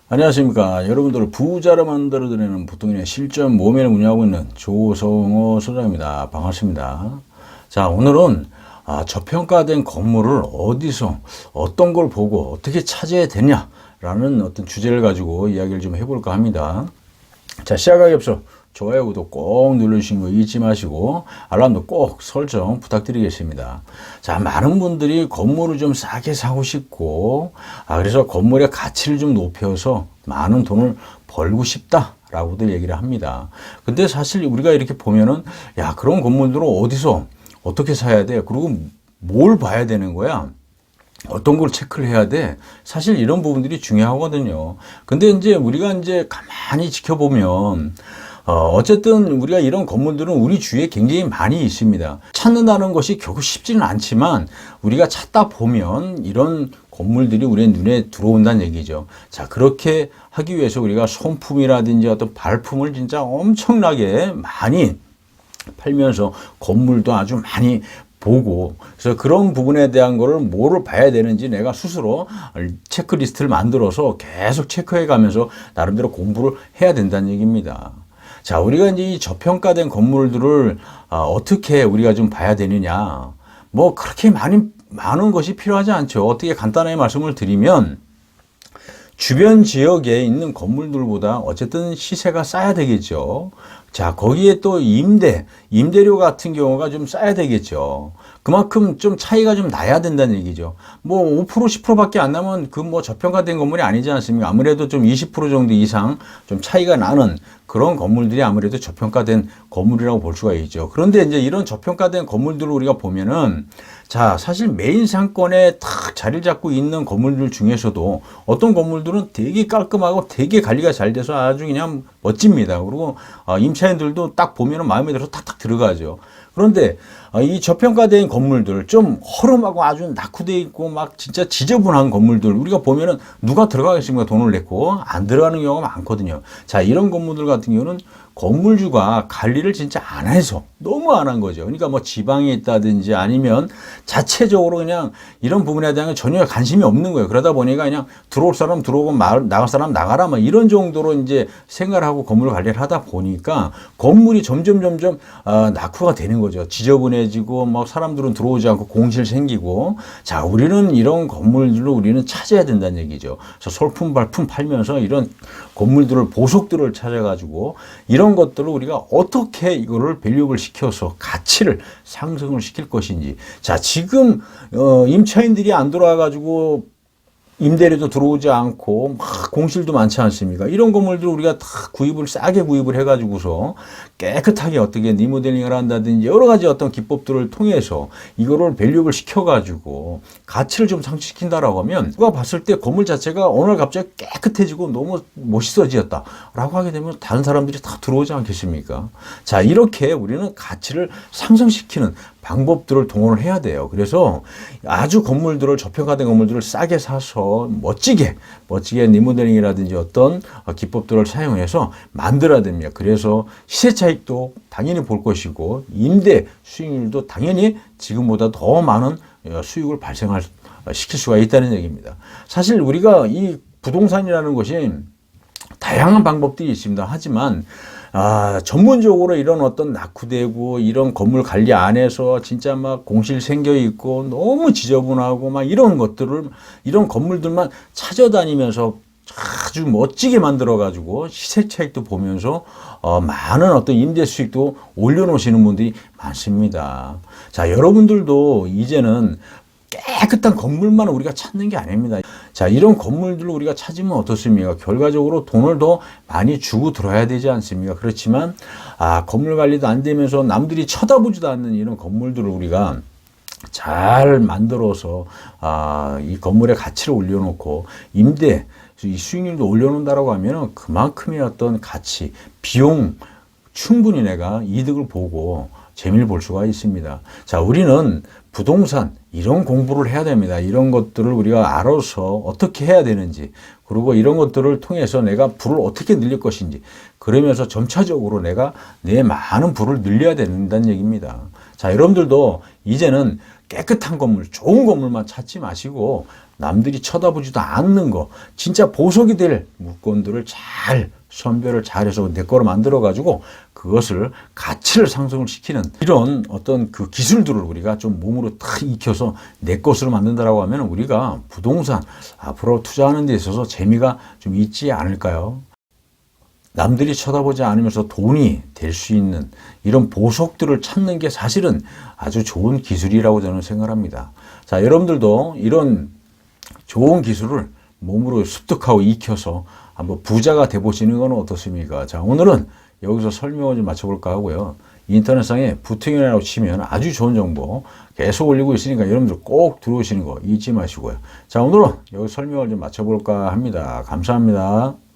안녕하십니까. 여러분들을 부자로 만들어드리는 보통인의 실전 모멘을 운영하고 있는 조성호 소장입니다. 반갑습니다. 자, 오늘은 저평가된 건물을 어디서 어떤 걸 보고 어떻게 찾아야 되냐라는 어떤 주제를 가지고 이야기를 좀 해볼까 합니다. 자, 시작하기 앞서 좋아요, 구독 꼭 눌러주시는 거 잊지 마시고 알람도 꼭 설정 부탁드리겠습니다. 자, 많은 분들이 건물을 좀 싸게 사고 싶고 그래서 건물의 가치를 좀 높여서 많은 돈을 벌고 싶다라고들 얘기를 합니다. 근데 사실 우리가 이렇게 보면은 그런 건물들은 어디서 어떻게 사야 돼? 그리고 뭘 봐야 되는 거야? 어떤 걸 체크를 해야 돼? 사실 이런 부분들이 중요하거든요. 근데 이제 우리가 이제 가만히 지켜보면 어쨌든 우리가 이런 건물들은 우리 주위에 굉장히 많이 있습니다. 찾는다는 것이 결국 쉽지는 않지만 우리가 찾다 보면 이런 건물들이 우리의 눈에 들어온다는 얘기죠. 자, 그렇게 하기 위해서 우리가 손품이라든지 어떤 발품을 진짜 엄청나게 많이 팔면서 건물도 아주 많이 보고, 그래서 그런 부분에 대한 거를 뭐를 봐야 되는지 내가 스스로 체크리스트를 만들어서 계속 체크해 가면서 나름대로 공부를 해야 된다는 얘기입니다. 자, 우리가 이제 이 저평가된 건물들을 어떻게 우리가 좀 봐야 되느냐. 뭐 그렇게 많은 것이 필요하지 않죠. 어떻게 간단하게 말씀을 드리면 주변 지역에 있는 건물들보다 어쨌든 시세가 싸야 되겠죠. 자, 거기에 또 임대료 같은 경우가 좀 싸야 되겠죠. 그만큼 좀 차이가 좀 나야 된다는 얘기죠. 뭐 5% 10%밖에 안 나면 그 뭐 저평가된 건물이 아니지 않습니까? 아무래도 좀 20% 정도 이상 좀 차이가 나는 그런 건물들이 아무래도 저평가된 건물이라고 볼 수가 있죠. 그런데 이제 이런 저평가된 건물들을 우리가 보면은 자, 사실 메인 상권에 탁 자리를 잡고 있는 건물들 중에서도 어떤 건물들은 되게 깔끔하고 되게 관리가 잘 돼서 아주 그냥 멋집니다. 그리고 임차인들도 딱 보면은 마음에 들어서 탁탁 들어가죠. 그런데 이 저평가된 건물들 좀 허름하고 아주 낙후되어 있고 막 진짜 지저분한 건물들 우리가 보면은 누가 들어가겠습니까? 돈을 냈고 안 들어가는 경우가 많거든요. 자, 이런 건물들 같은 경우는 건물주가 관리를 진짜 안 해서 너무 안 한 거죠. 그러니까 뭐 지방에 있다든지 아니면 자체적으로 그냥 이런 부분에 대한 전혀 관심이 없는 거예요. 그러다 보니까 그냥 들어올 사람 들어오고 나갈 사람 나가라 뭐 이런 정도로 이제 생각을 하고 건물 관리를 하다 보니까 건물이 점점 낙후가 되는 거죠. 지저분해지고 뭐 사람들은 들어오지 않고 공실 생기고 자, 우리는 이런 건물들로 우리는 찾아야 된다는 얘기죠. 그래서 솔품 발품 팔면서 이런 건물들을 보석들을 찾아가지고 이런 것들을 우리가 어떻게 이거를 밸류업을 시켜서 가치를 상승을 시킬 것인지. 자, 지금 임차인들이 안 들어와가지고 임대료도 들어오지 않고 막 공실도 많지 않습니까? 이런 건물들 우리가 다 싸게 구입을 해가지고서 깨끗하게 어떻게 리모델링을 한다든지 여러 가지 어떤 기법들을 통해서 이거를 밸류업을 시켜가지고 가치를 좀 상승시킨다라고 하면 누가 봤을 때 건물 자체가 오늘 갑자기 깨끗해지고 너무 멋있어지었다라고 하게 되면 다른 사람들이 다 들어오지 않겠습니까? 자, 이렇게 우리는 가치를 상승시키는 방법들을 동원을 해야 돼요. 그래서 아주 저평가된 건물들을 싸게 사서 멋지게 리모델링이라든지 어떤 기법들을 사용해서 만들어야 됩니다. 그래서 시세 차익도 당연히 볼 것이고 임대 수익률도 당연히 지금보다 더 많은 수익을 시킬 수가 있다는 얘기입니다. 사실 우리가 이 부동산이라는 것이 다양한 방법들이 있습니다. 하지만 전문적으로 이런 어떤 낙후되고 이런 건물 관리 안에서 진짜 막 공실 생겨 있고 너무 지저분하고 막 이런 건물들만 찾아다니면서 아주 멋지게 만들어 가지고 시세 차익도 보면서 많은 어떤 임대 수익도 올려놓으시는 분들이 많습니다. 자, 여러분들도 이제는 깨끗한 건물만 우리가 찾는 게 아닙니다. 자, 이런 건물들을 우리가 찾으면 어떻습니까? 결과적으로 돈을 더 많이 주고 들어야 되지 않습니까? 그렇지만 건물 관리도 안 되면서 남들이 쳐다보지도 않는 이런 건물들을 우리가 잘 만들어서 이 건물의 가치를 올려놓고 이 수익률도 올려놓는다라고 하면 그만큼의 어떤 가치, 비용 충분히 내가 이득을 보고 재미를 볼 수가 있습니다. 자, 우리는 부동산 이런 공부를 해야 됩니다. 이런 것들을 우리가 알아서 어떻게 해야 되는지, 그리고 이런 것들을 통해서 내가 부를 어떻게 늘릴 것인지, 그러면서 점차적으로 내가 내 많은 부를 늘려야 된다는 얘기입니다. 자, 여러분들도 이제는 깨끗한 건물, 좋은 건물만 찾지 마시고 남들이 쳐다보지도 않는 거, 진짜 보석이 될 물건들을 잘 선별을 잘해서 내 거로 만들어 가지고 그것을 가치를 상승을 시키는 이런 어떤 그 기술들을 우리가 좀 몸으로 탁 익혀서 내 것으로 만든다라고 하면 우리가 부동산 앞으로 투자하는 데 있어서 재미가 좀 있지 않을까요? 남들이 쳐다보지 않으면서 돈이 될 수 있는 이런 보석들을 찾는 게 사실은 아주 좋은 기술이라고 저는 생각합니다. 자, 여러분들도 이런 좋은 기술을 몸으로 습득하고 익혀서 한번 부자가 돼보시는 건 어떻습니까? 자, 오늘은 여기서 설명을 좀 마쳐볼까 하고요. 인터넷상에 부통이라고 치면 아주 좋은 정보 계속 올리고 있으니까 여러분들 꼭 들어오시는 거 잊지 마시고요. 자, 오늘은 여기 설명을 좀 마쳐볼까 합니다. 감사합니다.